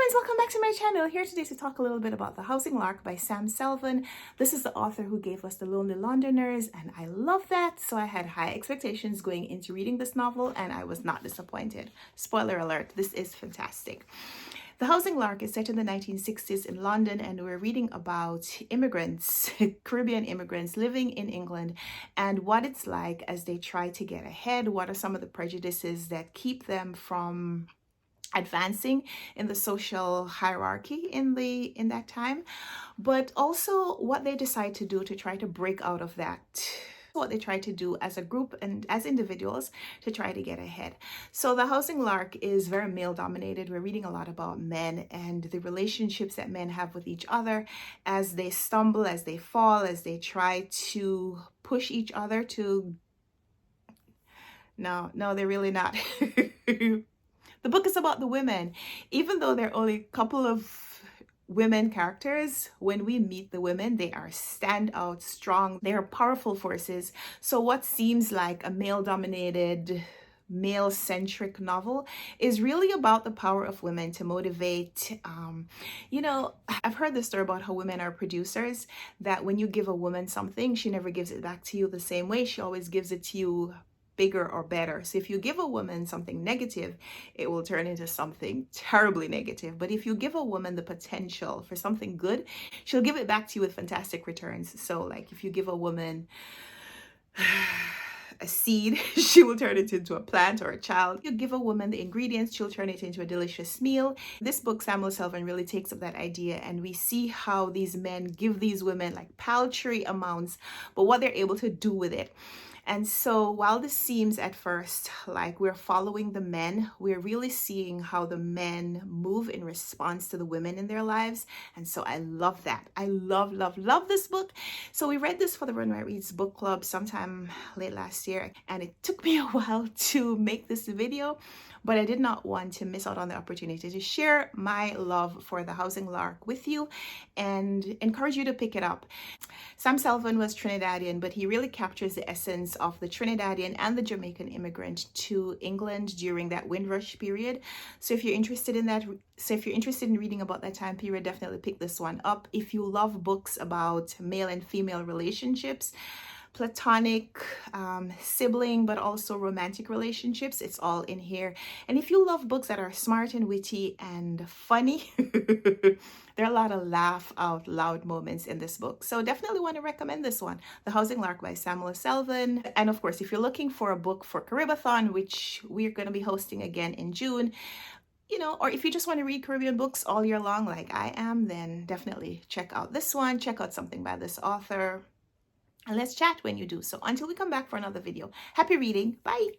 friends, welcome back to my channel. Here today to talk a little bit about The Housing Lark by Selvon. This is the author who gave us The Lonely Londoners, and I love that. So I had high expectations going into reading this novel, and I was not disappointed. Spoiler alert, this is fantastic. The Housing Lark is set in the 1960s in London, and we're reading about immigrants, Caribbean immigrants living in England, and what it's like as they try to get ahead. What are some of the prejudices that keep them from advancing in the social hierarchy in that time, but also what they decide to do to try to break out of that, what they try to do as a group and as individuals to try to get ahead. So The Housing Lark is very male dominated. We're reading a lot about men and the relationships that men have with each other as they stumble, as they fall, as they try to push each other to no, they're really not. The book is about the women. Even though there are only a couple of women characters, when we meet the women, they are standout, strong, they are powerful forces. So what seems like a male-dominated, male-centric novel is really about the power of women to motivate. I've heard the story about how women are producers, that when you give a woman something, she never gives it back to you the same way. She always gives it to you bigger or better. So if you give a woman something negative, it will turn into something terribly negative. But if you give a woman the potential for something good, she'll give it back to you with fantastic returns. So like if you give a woman a seed, she will turn it into a plant or a child. You give a woman the ingredients, she'll turn it into a delicious meal. This book, Selvon, really takes up that idea, and we see how these men give these women like paltry amounts, but what they're able to do with it. And so while this seems at first like we're following the men, we're really seeing how the men move in response to the women in their lives. And so I love that. I love this book. So we read this for the Run Right Reads book club sometime late last year, and it took me a while to make this video, but I did not want to miss out on the opportunity to share my love for The Housing Lark with you and encourage you to pick it up. Selvon was Trinidadian, but he really captures the essence of the Trinidadian and the Jamaican immigrant to England during that Windrush period. So if you're interested in that, reading about that time period, definitely pick this one up. If you love books about male and female relationships, platonic, sibling, but also romantic relationships, it's all in here. And if you love books that are smart and witty and funny, there are a lot of laugh out loud moments in this book. So definitely want to recommend this one, The Housing Lark by Selvon. And of course, if you're looking for a book for Caribathon, which we're going to be hosting again in June, or if you just want to read Caribbean books all year long like I am, then definitely check out this one. Check out something by this author. And let's chat when you do. So until we come back for another video, happy reading. Bye.